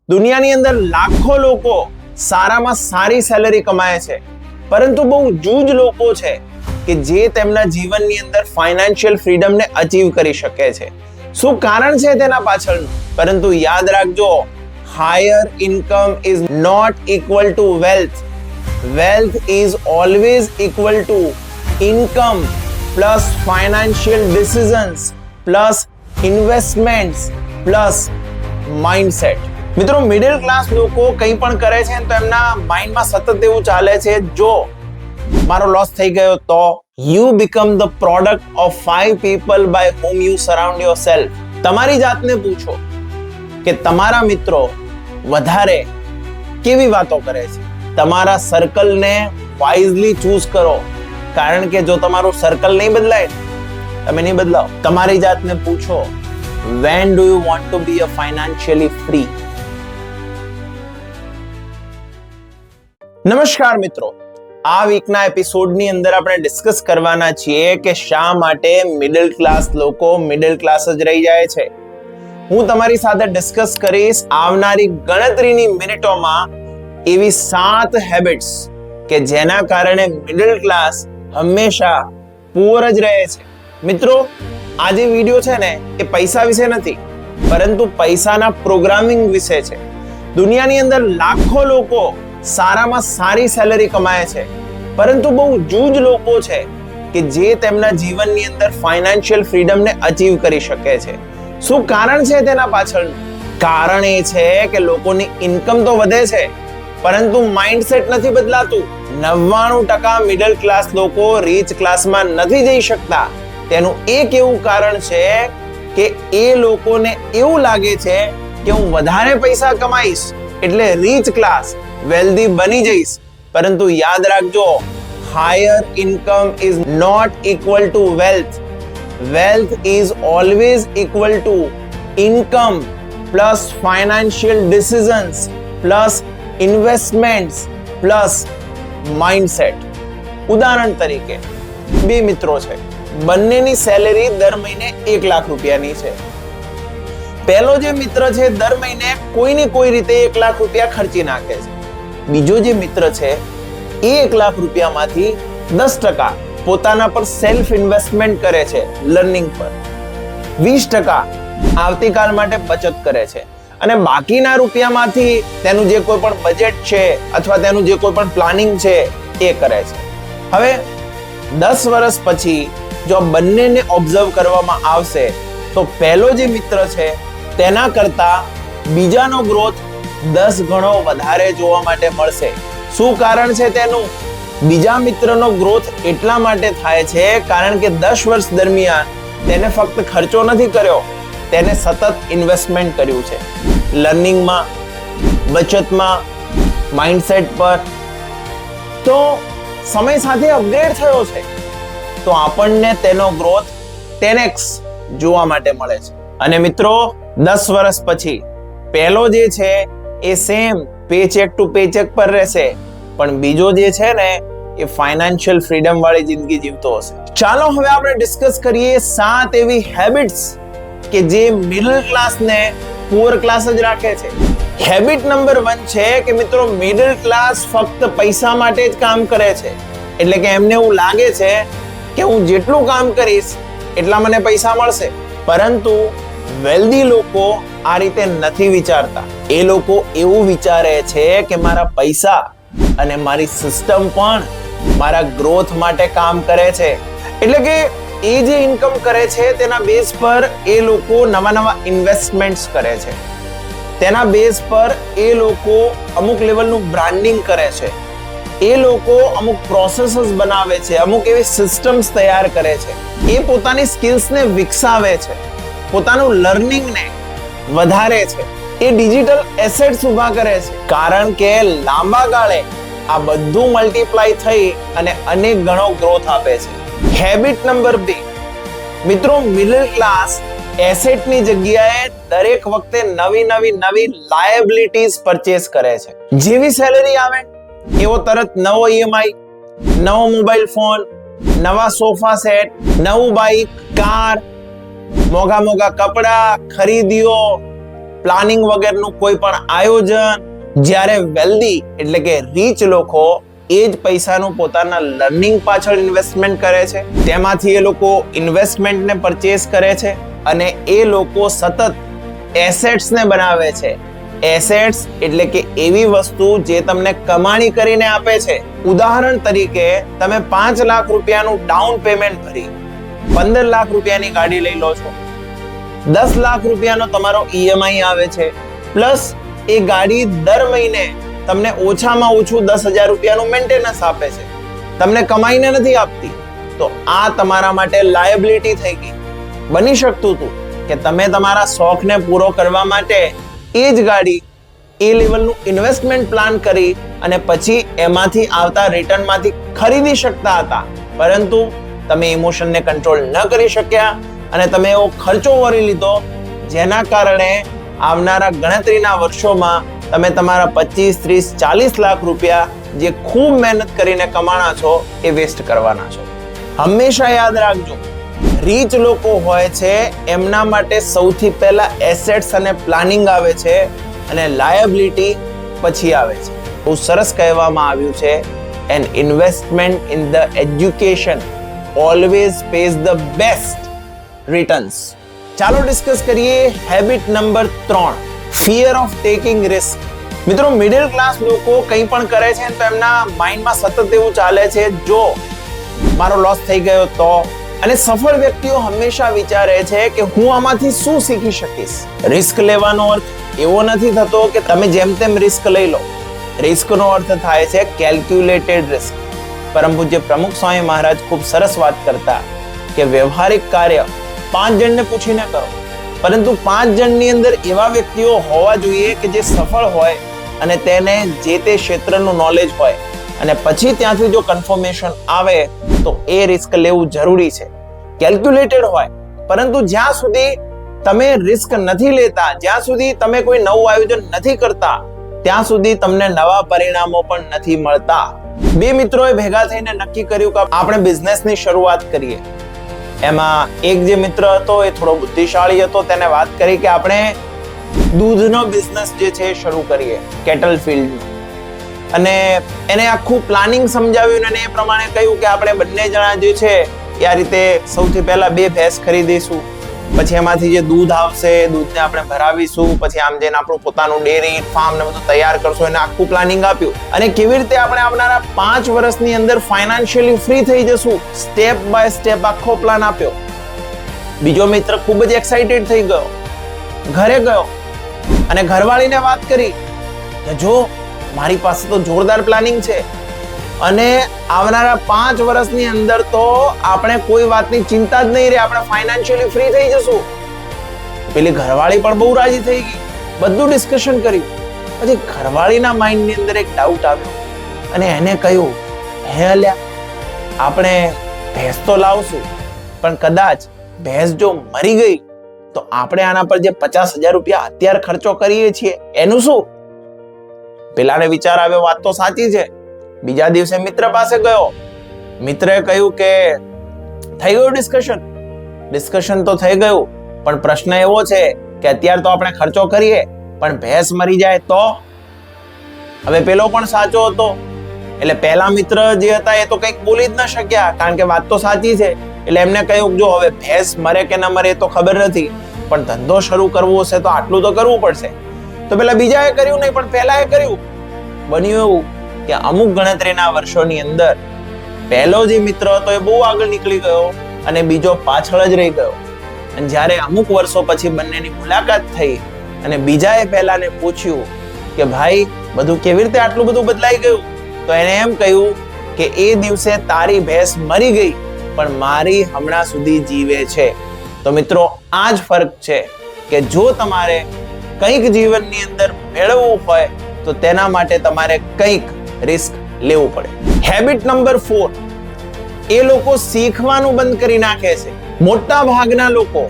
દુનિયાની અંદર લાખો લોકો સારામાં સારી સેલરી કમાય છે, પરંતુ બહુ જૂજ લોકો છે કે જે તેમના જીવનની અંદર ફાઇનાન્શિયલ ફ્રીડમને અચીવ કરી શકે છે. શું કારણ છે તેના પાછળનું? પરંતુ યાદ રાખજો, higher income is not equal to wealth. Wealth is always equal to income plus financial decisions plus investments plus mindset. મિત્રો, મિડલ ક્લાસ લોકો કંઈ પણ કરે છે તો એમના માઇન્ડમાં સતત એવું ચાલે છે, જો મારો લોસ થઈ ગયો તો. You become the product of 5 people by whom you surround yourself. તમારી જાતને પૂછો કે તમારા મિત્રો વધારે કેવી વાતો કરે છે. તમારા સર્કલને વાઇઝલી ચૂઝ કરો, કારણ કે જો તમારું સર્કલ નહીં બદલાય, તમે નહીં બદલાવ. તમારી જાતને પૂછો, when do you want to be a financially free? નમસ્કાર મિત્રો, આ વીકના એપિસોડની અંદર આપણે ડિસ્કસ કરવાના છીએ કે શા માટે મિડલ ક્લાસ લોકો મિડલ ક્લાસ જ રહી જાય છે. હું તમારી સાથે ડિસ્કસ કરીશ આવનારી ગણતરીની મિનિટોમાં એવી 7 હેબિટ્સ કે જેના કારણે મિડલ ક્લાસ હંમેશા પુઅર જ રહે છે. મિત્રો, આ જે વિડીયો છે ને એ પૈસા વિશે નથી, પરંતુ પૈસાના પ્રોગ્રામિંગ વિશે છે. દુનિયાની અંદર લાખો લોકો સારામાં સારી સેલરી કમાય છે, પરંતુ બહુ જૂજ લોકો છે કે જે તેમના જીવનની અંદર ફાઇનાન્શિયલ ફ્રીડમને અચીવ કરી શકે છે. શું કારણ છે તેના પાછળનું? કારણ એ છે કે લોકોની ઇન્કમ તો વધે છે, પરંતુ માઇન્ડસેટ નથી બદલાતું. 99% મિડલ ક્લાસ લોકો રીચ ક્લાસમાં નથી જઈ શકતા. તેનું એક એવું કારણ છે કે એ લોકોને એવું લાગે છે કે હું વધારે પૈસા કમાઈશ એટલે રીચ ક્લાસ વેલ્ધી બની જઈશ. પરંતુ યાદ રાખજો, higher income is not equal to wealth. Wealth is always equal to income plus financial decisions plus investments plus mindset. ઉદાહરણ તરીકે, 2 મિત્રો છે, બંનેની સેલેરી દર મહિને 1 લાખ રૂપિયાની છે. પહેલો જે મિત્ર છે દર મહિને કોઈને કોઈ રીતે 1 લાખ રૂપિયા ખર્ચી નાખે છે. બીજો જે મિત્ર છે એ 1 લાખ રૂપિયામાંથી 10% પોતાના પર સેલ્ફ ઇન્વેસ્ટમેન્ટ કરે છે, લર્નિંગ પર. 20% આવતીકાલ માટે બચત કરે છે અને બાકીના રૂપિયામાંથી તેનું જે કોઈ પણ બજેટ છે અથવા તેનું જે કોઈ પણ પ્લાનિંગ છે એ કરે છે. હવે 10 વર્ષ પછી જો બંનેને ઓબ્ઝર્વ કરવામાં આવશે તો પહેલો જે મિત્ર છે તેના કરતા બીજાનો ગ્રોથ 10 ગણો વધારે જોવા માટે મળશે. શું કારણ છે તેનું? બીજા મિત્રનો ગ્રોથ એટલા માટે થાય છે કારણ કે 10 વર્ષ દરમિયાન તેને ફક્ત ખર્ચો નથી કર્યો, તેને સતત ઇન્વેસ્ટમેન્ટ કર્યું છે, લર્નિંગમાં, બચતમાં, માઇન્ડસેટ પર. તો સમય સાથે અપગ્રેડ થયો છે, તો આપણને તેનો ગ્રોથ 10x જોવા માટે મળે છે. અને મિત્રો, 10 વર્ષ પછી પહેલો જે છે એ સેમ પેચેક ટુ પેચેક પર રહેશે, પણ બીજો જે છે ને એ ફાઇનાન્શિયલ ફ્રીડમ વાળી જિંદગી જીવતો હશે. ચાલો હવે આપણે ડિસ્કસ કરીએ 7 એવી હેબિટ્સ કે જે મિડલ ક્લાસને પુઅર ક્લાસ જ રાખે છે. હેબિટ નંબર 1 છે કે મિત્રો, મિડલ ક્લાસ ફક્ત પૈસા માટે જ કામ કરે છે. એટલે કે એમને એવું લાગે છે કે હું જેટલું કામ કરીશ એટલા મને પૈસા મળશે. પરંતુ વેલ્ધી લોકો આ રીતે નથી વિચારતા. એ લોકો એવું વિચારે છે કે મારા પૈસા અને મારી સિસ્ટમ પણ મારા ગ્રોથ માટે કામ કરે છે. એટલે કે એ જે ઇન્કમ કરે છે તેના બેઝ પર એ લોકો નવા ઇન્વેસ્ટમેન્ટ્સ કરે છે. તેના બેઝ પર એ લોકો અમુક લેવલનું બ્રાન્ડિંગ કરે છે. એ લોકો અમુક પ્રોસેસીસ બનાવે છે, અમુક એવી સિસ્ટમ્સ તૈયાર કરે છે. એ પોતાની સ્કિલ્સને વિકસાવે છે, પોતાનું લર્નિંગને વધારે છે. એ ડિજિટલ એસેટ્સ ઊભા કરે છે, કારણ કે લાંબા ગાળે આ બધું મલ્ટીપ્લાય થઈ અને અનેક ગણો ગ્રોથ આપે છે. હેબિટ નંબર 2, મિત્રો, મિડલ ક્લાસ એસેટની જગ્યાએ દરેક વખતે નવી લાયબિલિટીઝ પરચેસ કરે છે. જેવી સેલરી આવે એવો તરત નવો ઈએમઆઈ, નવો મોબાઈલ ફોન, નવા સોફા સેટ, નવું બાઇક, કાર, મોંઘા કપડા, ખરીદીઓ, પ્લાનિંગ વગરનું કોઈ પણ આયોજન. જ્યારે વેલ્ધી એટલે કે રીચ લોકો એ જ પૈસાનું પોતાના લર્નિંગ પાછળ ઇન્વેસ્ટમેન્ટ કરે છે, તેમાંથી એ લોકો ઇન્વેસ્ટમેન્ટને પરચેસ કરે છે અને એ લોકો સતત એસેટ્સને બનાવે છે. એસેટ્સ એટલે કે એવી વસ્તુ જે તમને કમાણી કરીને આપે છે. ઉદાહરણ તરીકે તમે 5 લાખ રૂપિયાનું ડાઉન પેમેન્ટ ભરી 15 લાખ રૂપિયાની ગાડી લઈ લો છો, 10 લાખ રૂપિયાનો તમારો ઈએમઆઈ આવે છે, પ્લસ એ ગાડી દર મહિને તમને ઓછામાં ઓછું 10,000 રૂપિયાનું મેન્ટેનન્સ આપે છે, તમને કમાઈને નથી આપતી. તો આ તમારા માટે લાયબિલિટી થઈ ગઈ. બની શકતું હતું કે તમે તમારા શોખને પૂરો કરવા માટે એ જ ગાડી એ લેવલનું ઇન્વેસ્ટમેન્ટ પ્લાન કરી અને પછી એમાંથી આવતા રિટર્નમાંથી ખરીદી શકતા હતા, પરંતુ તમે ઇમોશનને કંટ્રોલ ન કરી શક્યા અને તમે એવો ખર્ચો કરી લીધો જેના કારણે આવનારા ગણતરીના વર્ષોમાં તમે તમારા 25, 30, 40 લાખ રૂપિયા જે ખૂબ મહેનત કરીને કમાણા છો એ વેસ્ટ કરવાના છો. હંમેશા યાદ રાખજો, રીચ લોકો હોય છે એમના માટે સૌથી પહેલા એસેટ્સ અને પ્લાનિંગ આવે છે અને લાયબિલિટી પછી આવે છે. બહુ સરસ કહેવામાં આવ્યું છે, an investment in the education always pays the best returns. ચાલો ડિસ્કસ કરીએ habit number 3, fear of taking risk. મિત્રો, મિડલ ક્લાસ લોકો કંઈ પણ કરે છે તો એમના માઇન્ડમાં સતત એવું ચાલે છે, જો મારો લોસ થઈ ગયો તો. અને સફળ વ્યક્તિઓ હંમેશા વિચારે છે કે હું આમાંથી શું શીખી શકીશ. રિસ્ક લેવાનો અર્થ એવો નથી થતો કે તમે જેમ તેમ રિસ્ક લઈ લો. રિસ્કનો અર્થ થાય છે કેલ્ક્યુલેટેડ રિસ્ક. પરમ પૂજ્ય પ્રમુખ સ્વામી મહારાજ ખૂબ સરસ વાત કરતા કે વ્યવહારિક કાર્ય 5 જણને પૂછીને કરો, પરંતુ 5 જણની અંદર એવા વ્યક્તિઓ હોવા જોઈએ કે જે સફળ હોય અને તેને જે તે ક્ષેત્રનું નોલેજ હોય, અને પછી ત્યાંથી જો કન્ફર્મેશન આવે તો એ રિસ્ક લેવું જરૂરી છે. કેલ્ક્યુલેટેડ હોય, પરંતુ જ્યાં સુધી તમે રિસ્ક નથી લેતા, જ્યાં સુધી તમે કોઈ નવું આયોજન નથી કરતા, ત્યાં સુધી તમને નવા પરિણામો પણ નથી મળતા. 2 મિત્રોએ ભેગા થઈને નક્કી કર્યું કે આપણે બિઝનેસની શરૂઆત કરીએ. એમાં એક જે મિત્ર હતો એ થોડો બુદ્ધિશાળી હતો, તેને વાત કરી કે આપણે દૂધનો બિઝનેસ જે છે એ શરૂ કરીએ, કેટલ ફીલ્ડ. અને એને આખું પ્લાનિંગ સમજાવ્યું અને એ પ્રમાણે કહ્યું કે આપણે બંને જણા જે છે એ આ રીતે સૌથી પહેલા 2 ભેંસ ખરીદીશું, પછી એમાંથી જે દૂધ આવશે દૂધને આપણે ભરાવીશું, પછી આમ જઈને આપણું પોતાનું ડેરી ફાર્મ ને બધું તૈયાર કરશું. એને આખું પ્લાનિંગ આપ્યું અને કેવી રીતે આપણે આવનારા 5 વર્ષની અંદર ફાઇનાન્શિયલી ફ્રી થઈ જશું, સ્ટેપ બાય સ્ટેપ આખો પ્લાન આપ્યો. બીજો મિત્ર ખૂબ જ એક્સાઇટેડ થઈ ગયો, ઘરે ગયો અને ઘરવાળીને વાત કરી કે જો મારી પાસે તો જોરદાર પ્લાનિંગ છે અને આવનારા 5 વર્ષની અંદર તો આપણે કોઈ વાતની ચિંતા જ નહીં રહે, આપણે ફાઇનાન્શિયલી ફ્રી થઈ જશું. પેલી ઘરવાળી પણ બહુ રાજી થઈ ગઈ, બધું ડિસ્કશન કર્યું. પછી ઘરવાળીના માઇન્ડની અંદર એક ડાઉટ આવ્યો અને એને કહ્યું, હે અલ્યા, આપણે ભેંસ તો લાવશું, પણ કદાચ ભેંસ જો મરી ગઈ તો આપણે આના પર જે 50,000 રૂપિયા અત્યારે ખર્ચો કરીએ છીએ એનું શું? પેલાને વિચાર આવ્યો, વાત તો સાચી છે. બીજા દિવસે મિત્ર પાસે ગયો, મિત્રએ કહ્યું કે થઈ ગયું ડિસ્કશન તો થઈ ગયું, પણ પ્રશ્ન એવો છે કે અત્યારે તો આપણે ખર્ચો કરીએ પણ ભેંસ મરી જાય તો? હવે પેલો પણ સાચો હતો, એટલે પહેલા મિત્ર જે હતા એ તો કંઈક બોલી જ ન શક્યા, કારણ કે વાત તો સાચી છે. એટલે એમને કહ્યું, જો હવે ભેંસ મરે કે ન મરે તો ખબર નથી, પણ ધંધો શરૂ કરવો હશે તો આટલું તો કરવું પડશે. તો પેલા બીજાએ કર્યું નહીં, પણ પહેલાએ કર્યું. બન્યું એવું કે અમુક ગણતરીના વર્ષોની અંદર પહેલો જે મિત્ર હતો એ બહુ આગળ નીકળી ગયો અને બીજો પાછળ જ રહી ગયો. અને જ્યારે અમુક વર્ષો પછી બંનેની મુલાકાત થઈ અને બીજાએ પહેલાને પૂછ્યું કે ભાઈ, બધું કેવી રીતે આટલું બધું બદલાઈ ગયું? તો એને એમ કહ્યું કે એ દિવસે તારી ભેંસ મરી ગઈ પણ મારી હમણાં સુધી જીવે છે. તો મિત્રો, આ જ ફરક છે કે જો તમારે કંઈક જીવનની અંદર મેળવવું હોય તો તેના માટે તમારે કંઈક રિસ્ક લેવું પડે. હેબિટ નંબર 4, એ લોકો શીખવાનું બંધ કરી નાખે છે. મોટા ભાગના લોકો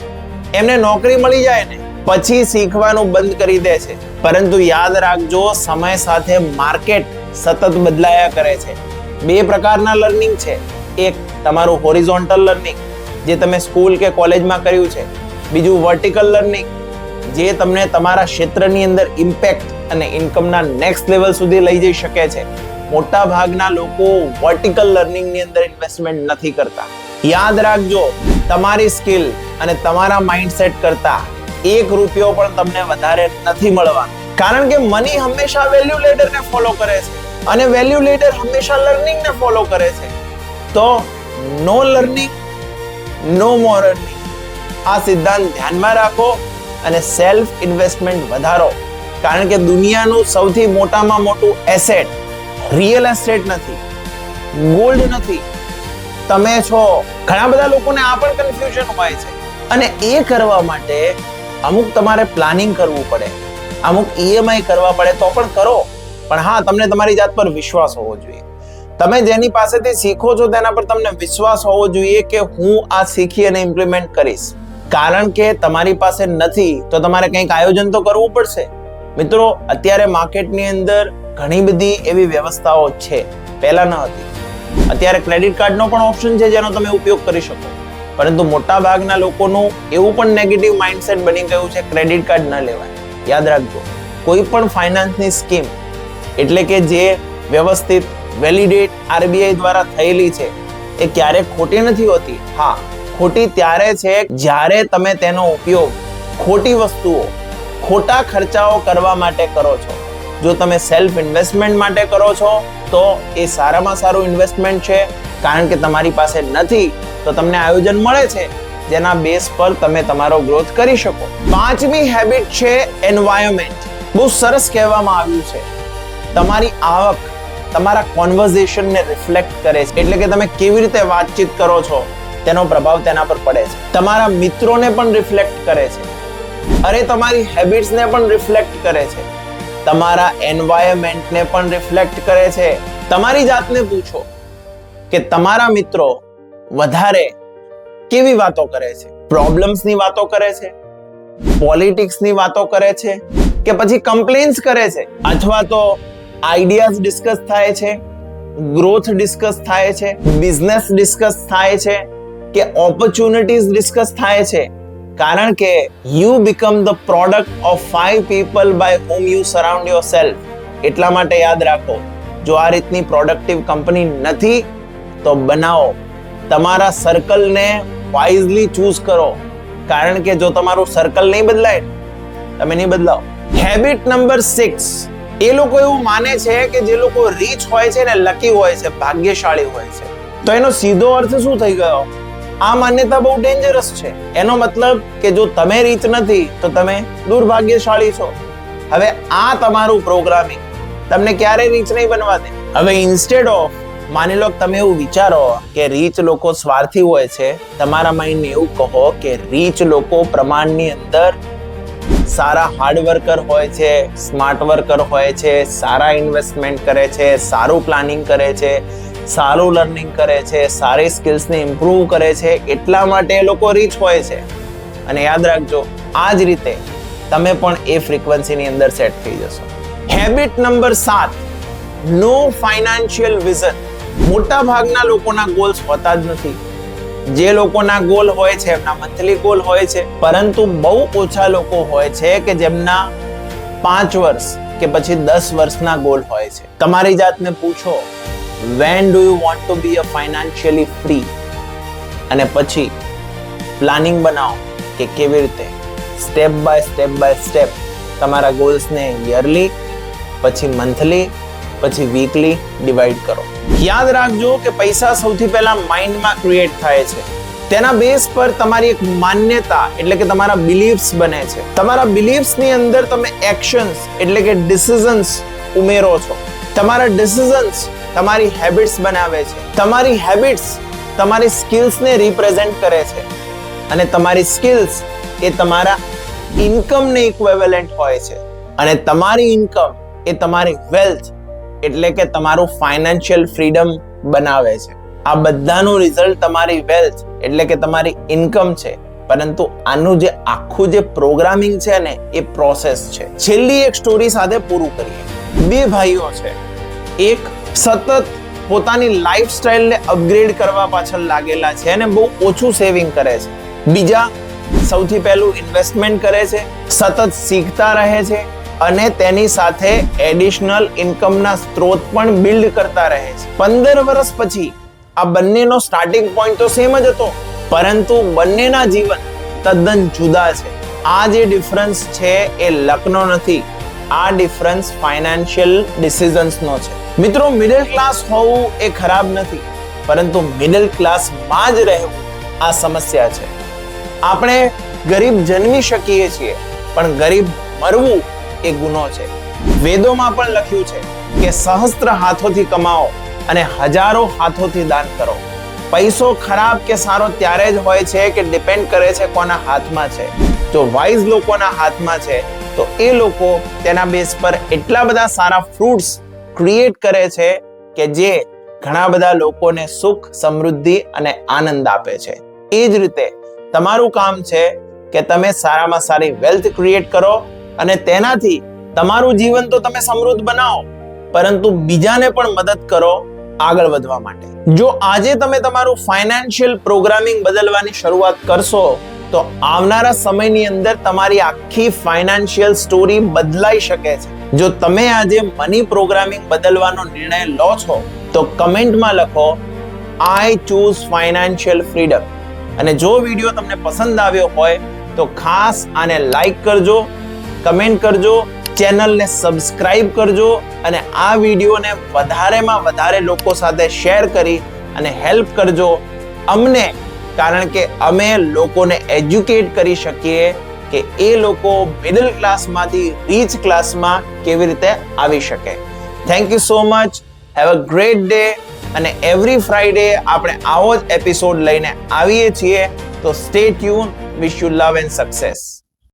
એમને નોકરી મળી જાય ને પછી શીખવાનું બંધ કરી દે છે. પરંતુ યાદ રાખજો, સમય સાથે માર્કેટ સતત બદલાયા કરે છે. 2 પ્રકારના લર્નિંગ છે. એક તમારું હોરિઝોન્ટલ લર્નિંગ જે તમે સ્કૂલ કે કોલેજમાં કર્યું છે, બીજું વર્ટિકલ લર્નિંગ જે તમને તમારા ક્ષેત્રની અંદર ઇમ્પેક્ટ અને ઇન્કમના નેક્સ્ટ લેવલ સુધી લઈ જઈ શકે છે. મોટા ભાગના લોકો વર્ટિકલ લર્નિંગની અંદર ઇન્વેસ્ટમેન્ટ નથી કરતા. યાદ રાખજો, તમારી સ્કિલ અને તમારા માઇન્ડસેટ કરતા ₹1 પણ તમને વધારે નથી મળવાનો. કારણ કે મની હંમેશા વેલ્યુ લેડરને ફોલો કરે છે અને વેલ્યુ લેડર હંમેશા લર્નિંગને ફોલો કરે છે. તો નો લર્નિંગ, નો મોર અર્નિંગ. આ સિદ્ધાંત ધ્યાનમાં રાખો અને સેલ્ફ ઇન્વેસ્ટમેન્ટ વધારો. કારણ કે દુનિયાનું સૌથી મોટામાં મોટું એસેટ રિયલ એસ્ટેટ નથી, ગોલ્ડ નથી, તમે છો. ઘણા બધા લોકોને આ પણ કન્ફ્યુઝન હોય છે અને એ કરવા માટે અમુક તમારે પ્લાનિંગ કરવું પડે, અમુક EMI કરવા પડે તો પણ કરો. પણ હા, તમને તમારી જાત પર વિશ્વાસ હોવો જોઈએ. તમે જેની પાસેથી શીખો છો તેના પર તમને વિશ્વાસ હોવો જોઈએ કે હું આ શીખી અને ઇમ્પ્લિમેન્ટ કરીશ. કારણ કે તમારી પાસે નથી તો તમારે કંઈક આયોજન તો કરવું પડશે. મિત્રો, અત્યારે માર્કેટની અંદર ઘણી બધી એવી વ્યવસ્થાઓ છે, પહેલા ન હતી. અત્યારે ક્રેડિટ કાર્ડનો પણ ઓપ્શન છે જેનો તમે ઉપયોગ કરી શકો. પરંતુ મોટા ભાગના લોકોનું એવું પણ નેગેટિવ માઇન્ડસેટ બની ગયું છે, ક્રેડિટ કાર્ડ ન લેવાય. યાદ રાખજો, કોઈ પણ ફાઇનાન્સની સ્કીમ એટલે કે જે વ્યવસ્થિત વેલિડેટ RBI દ્વારા થયેલી છે એ ક્યારેક ખોટી નથી હોતી. હા, ખોટી ત્યારે છે જ્યારે તમે તેનો ઉપયોગ ખોટી વસ્તુઓ, ખોટા ખર્ચાઓ કરવા માટે કરો છો. જો તમે સેલ્ફ ઇન્વેસ્ટમેન્ટ માટે કરો છો તો એ સારામાં સારું ઇન્વેસ્ટમેન્ટ છે. કારણ કે તમારી પાસે નથી તો તમને આયોજન મળે છે જેના બેઝ પર તમે તમારો ગ્રોથ કરી શકો. 5મી હેબિટ છે એન્વાયરમેન્ટ. બહુ સરસ કહેવામાં આવ્યું છે, તમારી આવક તમારા કોન્વર્ઝેશનને રિફ્લેક્ટ કરે છે. એટલે કે તમે કેવી રીતે વાતચીત કરો છો તેનો પ્રભાવ તેના પર પડે છે. તમારા મિત્રોને પણ રિફ્લેક્ટ કરે છે. અરે, તમારી હેબિટ્સને પણ રિફ્લેક્ટ કરે છે. તમારા એન્વાયરમેન્ટને પણ રિફ્લેક્ટ કરે છે. તમારી જાતને પૂછો કે તમારા મિત્રો વધારે કેવી વાતો કરે છે? પ્રોબ્લેમ્સની વાતો કરે છે, પોલિટિક્સની વાતો કરે છે, કે પછી કમ્પ્લેન્સ કરે છે? અથવા તો આઈડિયાઝ ડિસ્કસ થાય છે, ગ્રોથ ડિસ્કસ થાય છે, બિઝનેસ ડિસ્કસ થાય છે, કે ઓપોર્ચ્યુનિટીઝ ડિસ્કસ થાય છે? કારણ કે you become the product of 5 people by whom you surround yourself. એટલા માટે યાદ રાખો, જો આ રીતની પ્રોડક્ટિવ કંપની નથી તો બનાવો. તમારા સર્કલને વાઇઝલી ચૂઝ કરો. કારણ કે જો તમારું સર્કલ નહીં બદલાય, તમે નહીં બદલાઓ. Habit number 6. એ લોકો એવું માને છે કે જે લોકો રીચ હોય છે ને લકી હોય છે, ભાગ્યશાળી હોય છે. તો એનો સીધો અર્થ શું થઈ ગયો? આ માન્યતા બહુ ડેન્જરસ છે. એનો મતલબ કે જો તમે રીચ નથી તો તમે દુર્ભાગ્યશાળી છો. હવે આ તમારું પ્રોગ્રામિંગ તમને ક્યારે રીચ નહીં બનવા દે. હવે ઇન્સ્ટેડ ઓફ માની લો તમે એવું વિચારો કે રીચ લોકો સ્વાર્થી હોય છે, તમારા માઇન્ડને એવું કહો કે રીચ લોકો પ્રમાણની અંદર સારા હાર્ડ વર્કર હોય છે, સ્માર્ટ વર્કર હોય છે, સારા ઇન્વેસ્ટમેન્ટ કરે છે, સારું પ્લાનિંગ કરે છે, સારું લર્નિંગ કરે છે, સારી સ્કિલ્સને ઇમ્પ્રૂવ કરે છે, એટલા માટે એ લોકો રીચ હોય છે. અને યાદ રાખજો, આ જ રીતે તમે પણ એ ફ્રીક્વન્સીની અંદર સેટ થઈ જશો. Habit number 7. નો ફાઇનાન્શિયલ વિઝન. મોટા ભાગના લોકોના ગોલ્સ હોતા જ નથી. જે લોકોના ગોલ હોય છે એમના મંથલી ગોલ હોય છે, પરંતુ બહુ ઓછા લોકો હોય છે કે જેમના 5 વર્ષ કે પછી 10 વર્ષના ગોલ હોય છે. તમારી જાતને પૂછો, when do you want to be a financially free? અને પછી પ્લાનિંગ બનાવો કે કેવી રીતે સ્ટેપ બાય સ્ટેપ તમારા ગોલ્સને યરલી, પછી મંથલી, પછી વીકલી ડિવાઈડ કરો. યાદ રાખજો કે પૈસા સૌથી પહેલા માઇન્ડમાં ક્રિએટ થાય છે. તેના બેઝ પર તમારી એક માન્યતા એટલે કે તમારા બિલીફ્સ બને છે. તમારા બિલીફ્સની અંદર તમે એક્શન્સ એટલે કે ડિસિઝન્સ ઉમેરો છો. તમારા ડિસિઝન્સ તમારી હેબિટ્સ બનાવે છે. તમારી હેબિટ્સ તમારી સ્કિલ્સને રિપ્રેઝેન્ટ કરે છે અને તમારી સ્કિલ્સ એ તમારા ઇન્કમને ઇક્વિવેલન્ટ હોય છે. અને તમારી ઇન્કમ એ તમારી વેલ્થ એટલે કે તમારું ફાઇનાન્શિયલ ફ્રીડમ બનાવે છે. આ બધાનું રિઝલ્ટ તમારી વેલ્થ એટલે કે તમારી ઇન્કમ છે. પરંતુ આનું જે આખું જે પ્રોગ્રામિંગ છે ને એ પ્રોસેસ છે. છેલ્લી એક સ્ટોરી સાથે પૂરું કરીએ. 2 ભાઈઓ છે. એક સતત પોતાની લાઈફસ્ટાઈલને અપગ્રેડ કરવા પાછળ લાગેલા છે અને બહુ ઓછું સેવિંગ કરે છે. બીજા સૌથી પહેલું ઇન્વેસ્ટમેન્ટ કરે છે, સતત શીખતા રહે છે અને તેની સાથે એડિશનલ ઇન્કમના સ્ત્રોત પણ બિલ્ડ કરતા રહે છે. 15 વર્ષ પછી આ બંનેનો સ્ટાર્ટિંગ પોઈન્ટ તો સેમ જ હતો, પરંતુ બંનેના જીવન તદ્દન જુદા છે. આ જે ડિફરન્સ છે એ લકનો નથી, આ ડિફરન્સ ફાઇનાન્શિયલ ડિસિઝન્સનો છે. મિત્રો, મિડલ ક્લાસ હોવું એ ખરાબ નથી, પરંતુ મિડલ ક્લાસમાં જ રહેવું આ સમસ્યા છે. આપણે ગરીબ જન્મી શકીએ છીએ, પણ ગરીબ મરવું એ ગુનો છે. વેદોમાં પણ લખ્યું છે કે સહસ્ત્ર હાથોથી કમાઓ અને હજારો હાથોથી દાન કરો. પૈસો ખરાબ કે સારો ત્યારે જ હોય છે કે ડિપેન્ડ કરે છે કોના હાથમાં છે. જો વાઇઝ લોકોના હાથમાં છે તો એ લોકો તેના બેઝ પર એટલા બધા સારા ફ્રૂટ્સ ક્રિએટ કરે છે કે જે ઘણા બધા લોકોને સુખ, સમૃદ્ધિ અને આનંદ આપે છે. એ જ રીતે તમારું કામ છે કે તમે સારામાં સારી વેલ્થ ક્રિએટ કરો અને તેનાથી તમારું જીવન તો તમે સમૃદ્ધ બનાવો, પરંતુ બીજાને પણ મદદ કરો આગળ વધવા માટે. જો આજે તમે તમારું ફાઇનાન્શિયલ પ્રોગ્રામિંગ બદલવાની શરૂઆત કરશો તો આવનારા સમયની અંદર તમારી આખી ફાઇનાન્શિયલ સ્ટોરી બદલાઈ શકે છે. જો તમે આજે મની પ્રોગ્રામિંગ બદલવાનો નિર્ણય લો છો તો કમેન્ટમાં લખો આઈ ચૂઝ ફાઇનાન્શિયલ ફ્રીડમ. અને જો વિડીયો તમને પસંદ આવ્યો હોય તો ખાસ આને લાઈક કરજો, કમેન્ટ કરજો, ચેનલને સબસ્ક્રાઇબ કરજો અને આ વિડીયોને વધારેમાં વધારે લોકો સાથે શેર કરી અને હેલ્પ કરજો અમને, કારણ કે અમે લોકોને એજ્યુકેટ કરી શકીએ કે એ લોકો મિડલ ક્લાસમાંથી રીચ ક્લાસમાં કેવી રીતે આવી શકે. Thank you so much. Have a great day. અને એવરી ફ્રાઈડે આપણે આવો જ એપિસોડ લઈને આવીએ છીએ. તો stay tune. Wish you love and success.